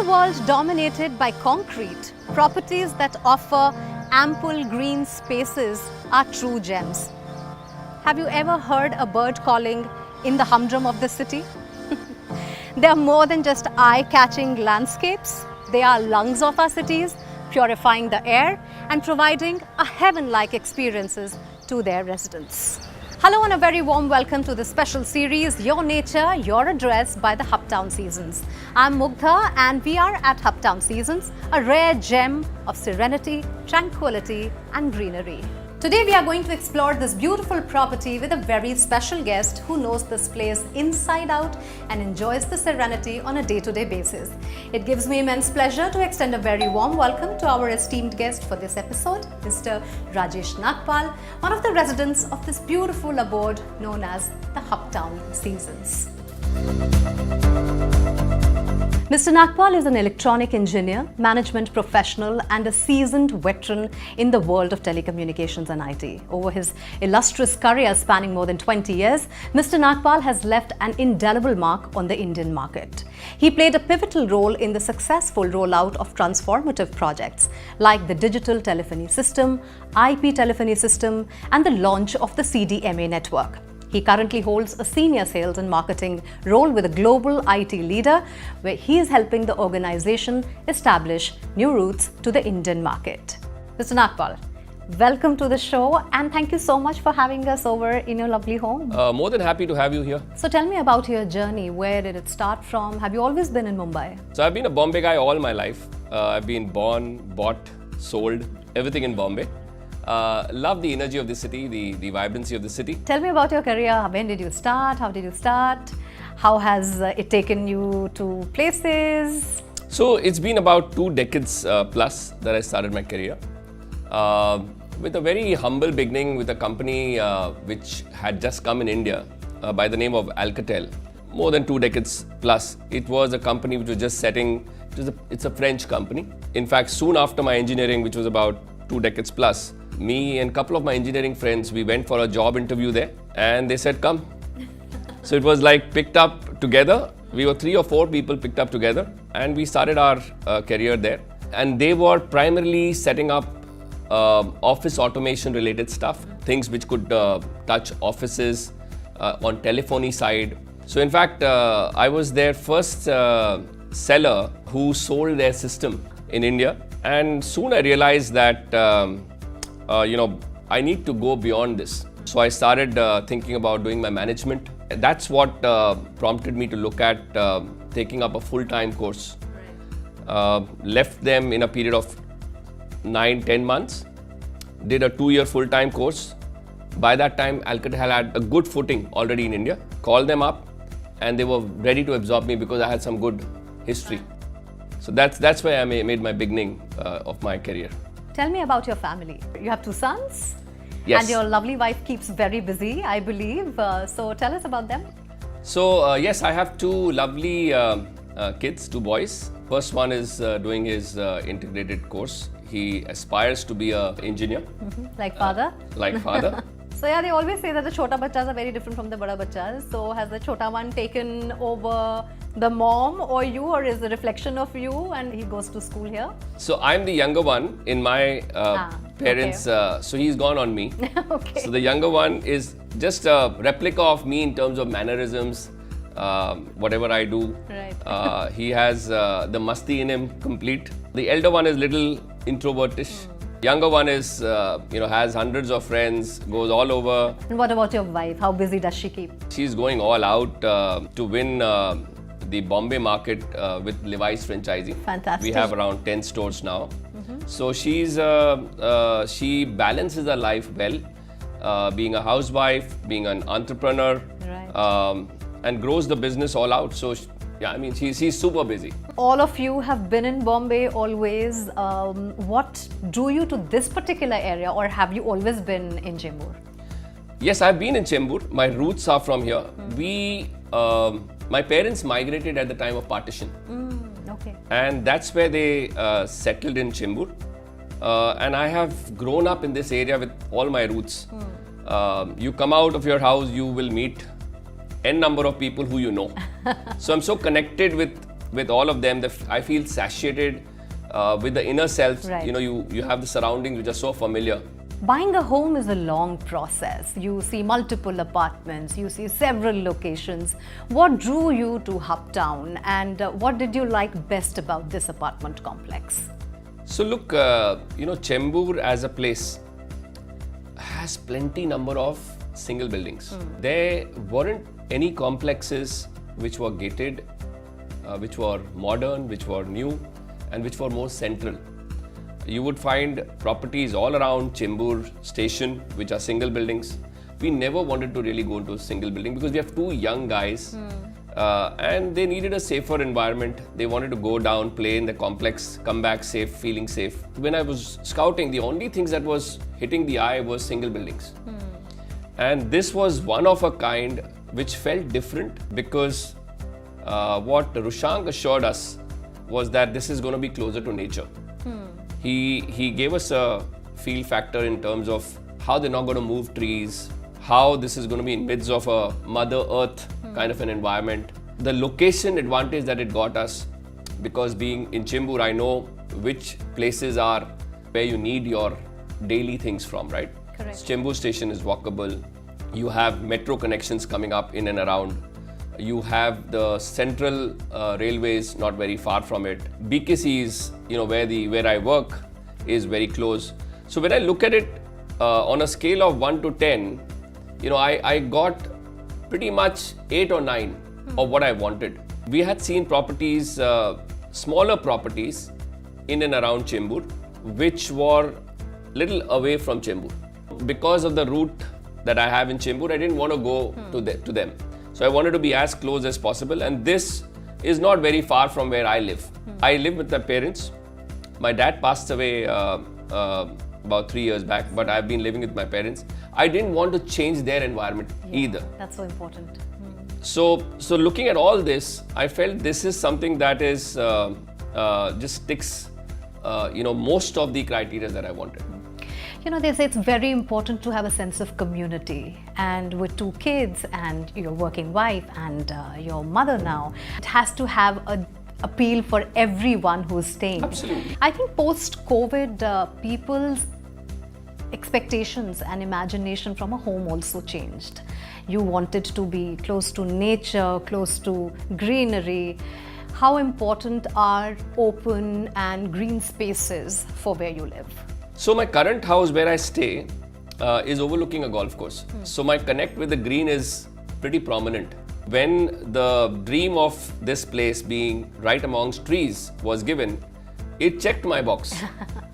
a world dominated by concrete, properties that offer ample green spaces are true gems. Have you ever heard a bird calling in the humdrum of the city? They are more than just eye-catching landscapes. They are lungs of our cities, purifying the air and providing a heaven-like experiences to their residents. Hello and a very warm welcome to this special series, Your Nature, Your Address by the Hubtown Seasons. I'm Mugdha and we are at Hubtown Seasons, a rare gem of serenity, tranquility and greenery. Today we are going to explore this beautiful property with a very special guest who knows this place inside out and enjoys the serenity on a day-to-day basis. It gives me immense pleasure to extend a very warm welcome to our esteemed guest for this episode, Mr. Rajesh Nagpal, one of the residents of this beautiful abode known as the Hubtown Seasons. Mr. Nagpal is an electronic engineer, management professional and a seasoned veteran in the world of telecommunications and IT. Over his illustrious career spanning more than 20 years, Mr. Nagpal has left an indelible mark on the Indian market. He played a pivotal role in the successful rollout of transformative projects like the digital telephony system, IP telephony system and the launch of the CDMA network. He currently holds a senior sales and marketing role with a global IT leader where he is helping the organization establish new routes to the Indian market. Mr. Nagpal, welcome to the show and thank you so much for having us over in your lovely home. More than happy to have you here. So tell me about your journey. Where did it start from? Have you always been in Mumbai? So I've been a Bombay guy all my life. I've been born, bought, sold, everything in Bombay. Love the energy of the city, the vibrancy of the city. Tell me about your career. When did you start? How did you start? How has it taken you to places? So it's been about 2 decades plus that I started my career. With a very humble beginning with a company which had just come in India by the name of Alcatel. More than 2 decades plus. It was a company which was just setting, it's a French company. In fact, soon after my engineering, which was about 2 decades plus, me and a couple of my engineering friends, we went for a job interview there and they said, come. So it was like picked up together. We were 3 or 4 people picked up together and we started our career there. And they were primarily setting up office automation related stuff, things which could touch offices on telephony side. So in fact, I was their first seller who sold their system in India. And soon I realized that, I need to go beyond this. So I started thinking about doing my management. That's what prompted me to look at taking up a full-time course. Left them in a period of 9-10 months. Did a 2-year full-time course. By that time, Alcatel had a good footing already in India. Called them up and they were ready to absorb me because I had some good history. So that's where I made my beginning of my career. Tell me about your family. You have 2 sons? Yes. And your lovely wife keeps very busy, I believe. So tell us about them. So yes, I have 2 lovely kids, 2 boys. First one is doing his integrated course. He aspires to be an engineer. Like father? Like father. So yeah, they always say that the chota bachas are very different from the bada bachas. So has the chota one taken over the mom or you, or is it a reflection of you and he goes to school here? So I'm the younger one in my parents, okay. So he's gone on me. Okay. So the younger one is just a replica of me in terms of mannerisms, whatever I do. Right. He has the masti in him complete. The elder one is little introvertish. Younger one is, has hundreds of friends, goes all over. And what about your wife? How busy does she keep? She's going all out to win the Bombay market with Levi's franchising. Fantastic. We have around 10 stores now. So she balances her life well, being a housewife, being an entrepreneur, right. And grows the business all out. So she's super busy. All of you have been in Bombay always. What drew you to this particular area, or have you always been in Chembur? Yes, I've been in Chembur. My roots are from here. My parents migrated at the time of partition. Okay. And that's where they settled in Chembur. And I have grown up in this area with all my roots. You come out of your house, you will meet n number of people who you know. So I'm so connected with with all of them. I feel satiated with the inner self. Right. You have the surroundings which are so familiar. Buying a home is a long process. You see multiple apartments, you see several locations. What drew you to Hubtown, and what did you like best about this apartment complex? So look, Chembur as a place has plenty number of single buildings. There weren't any complexes which were gated, which were modern, which were new, and which were more central. You would find properties all around Chembur station which are single buildings. We never wanted to really go into a single building because we have two young guys and they needed a safer environment. They wanted to go down, play in the complex, come back safe, feeling safe. When I was scouting, the only things that was hitting the eye was single buildings. And this was one of a kind which felt different because what Rushank assured us was that this is going to be closer to nature. He gave us a feel factor in terms of how they're not going to move trees, how this is going to be in midst of a Mother Earth kind of an environment. The location advantage that it got us, because being in Chembur, I know which places are where you need your daily things from, right? Correct. Chembur station is walkable. You have metro connections coming up in and around. You have the central railways not very far from it. BKC is, where I work is very close. So when I look at it on a scale of 1 to 10, I got pretty much 8 or 9 of what I wanted. We had seen properties, smaller properties in and around Chembur, which were little away from Chembur. Because of the route that I have in Chembur, I didn't want to go to them. So I wanted to be as close as possible, and this is not very far from where I live. I live with my parents. My dad passed away about 3 years back, but I've been living with my parents. I didn't want to change their environment either. That's so important. So looking at all this, I felt this is something that is just ticks most of the criteria that I wanted. They say it's very important to have a sense of community, and with 2 kids and your working wife and your mother now, it has to have an appeal for everyone who's staying. Absolutely. I think post-COVID, people's expectations and imagination from a home also changed. You wanted to be close to nature, close to greenery. How important are open and green spaces for where you live? So my current house where I stay is overlooking a golf course. So my connect with the green is pretty prominent. When the dream of this place being right amongst trees was given, it checked my box.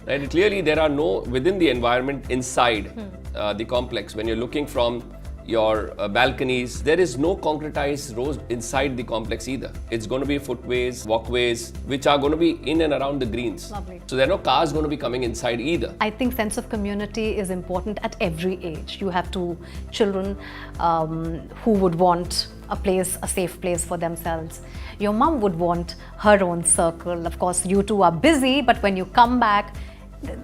Right? Clearly there are no, within the environment inside the complex, when you're looking from your balconies, there is no concretized roads inside the complex either. It's going to be footways, walkways, which are going to be in and around the greens. Lovely. So there are no cars going to be coming inside either. I think sense of community is important at every age. You have 2 children who would want a safe place for themselves. Your mom would want her own circle. Of course, you two are busy, but when you come back,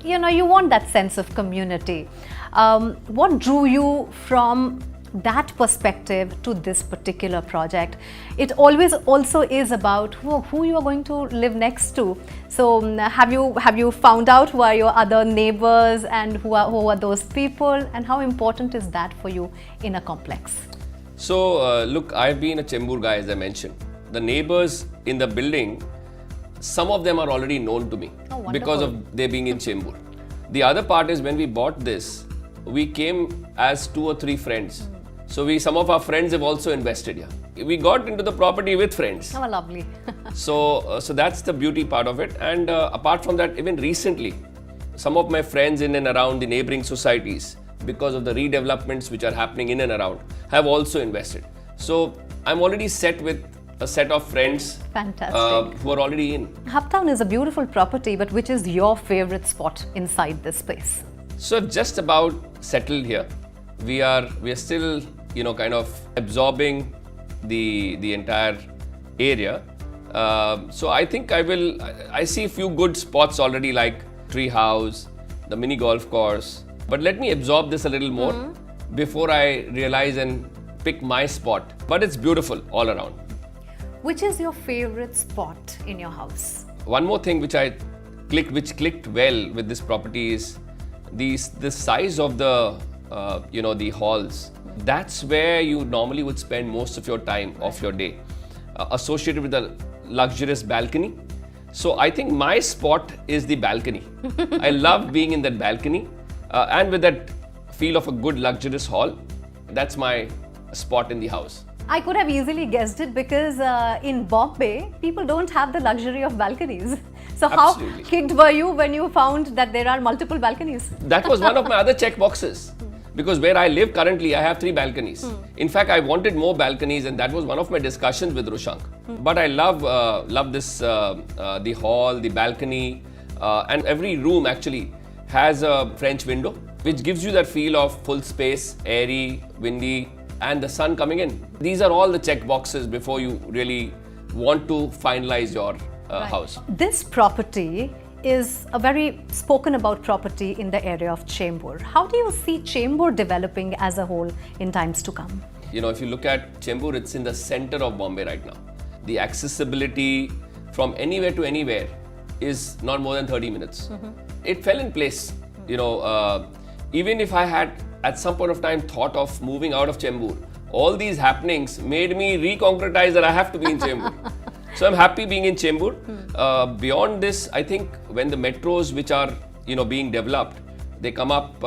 you want that sense of community. What drew you from that perspective to this particular project? It always also is about who you are going to live next to. So have you found out who are your other neighbors and who are those people, and how important is that for you in a complex? So look, I've been a Chembur guy, as I mentioned. The neighbors in the building, some of them are already known to me because of they being in Chembur. The other part is when we bought this, we came as 2 or 3 friends. So some of our friends have also invested here. We got into the property with friends. Oh, lovely. So that's the beauty part of it. And apart from that, even recently, some of my friends in and around the neighboring societies, because of the redevelopments which are happening in and around, have also invested. So I'm already set with a set of friends who are already in. Hubtown is a beautiful property, but which is your favorite spot inside this place? So just about settled here. We are still, kind of absorbing the entire area. So I think I see a few good spots already, like tree house, the mini golf course. But let me absorb this a little more before I realize and pick my spot. But it's beautiful all around. Which is your favorite spot in your house? One more thing which clicked well with this property is the size of the the halls. That's where you normally would spend most of your time of your day, associated with a luxurious balcony. So I think my spot is the balcony. I love being in that balcony and with that feel of a good luxurious hall. That's my spot in the house. I could have easily guessed it because in Bombay, people don't have the luxury of balconies. So Absolutely. How kicked were you when you found that there are multiple balconies? That was one of my other check boxes. Because where I live currently, I have 3 balconies. In fact, I wanted more balconies, and that was one of my discussions with Rushank. But I love this, the hall, the balcony, and every room actually has a French window, which gives you that feel of full space, airy, windy, and the sun coming in. These are all the check boxes before you really want to finalize your house. This property is a very spoken about property in the area of Chembur. How do you see Chembur developing as a whole in times to come? If you look at Chembur, it's in the center of Bombay right now. The accessibility from anywhere to anywhere is not more than 30 minutes. It fell in place. Even if I had at some point of time thought of moving out of Chembur, all these happenings made me re-concretize that I have to be in Chembur. So I'm happy being in Chembur. Beyond this, I think when the metros which are being developed, they come up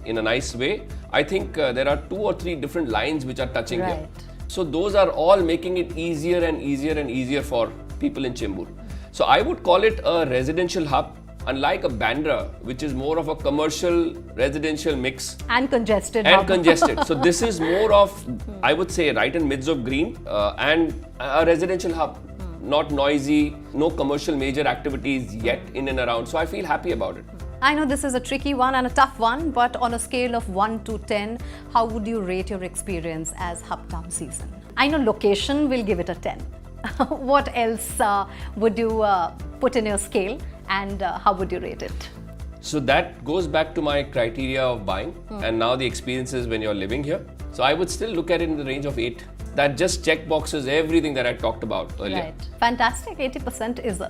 in a nice way. I think there are 2 or 3 different lines which are touching here. So those are all making it easier and easier and easier for people in Chembur. So I would call it a residential hub, unlike a Bandra, which is more of a commercial residential mix. And congested. So this is more of, I would say, right in midst of green and a residential hub. Not noisy, no commercial major activities yet in and around. So I feel happy about it. I know this is a tricky one and a tough one, but on a scale of 1 to 10, how would you rate your experience as Hubtown Season? I know location will give it a 10. What else would you put in your scale, and how would you rate it? So that goes back to my criteria of buying and now the experiences when you're living here. So I would still look at it in the range of 8. That just check boxes everything that I talked about earlier. Right. Fantastic. 80% is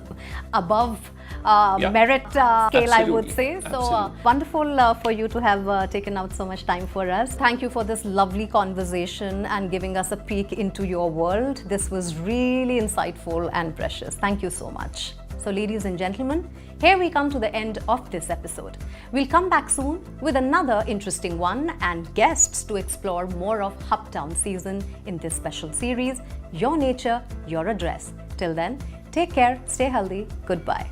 above merit scale, I would say. So wonderful for you to have taken out so much time for us. Thank you for this lovely conversation and giving us a peek into your world. This was really insightful and precious. Thank you so much. So ladies and gentlemen, here we come to the end of this episode. We'll come back soon with another interesting one and guests to explore more of Hubtown Season in this special series, Your Nature, Your Address. Till then, take care, stay healthy, goodbye.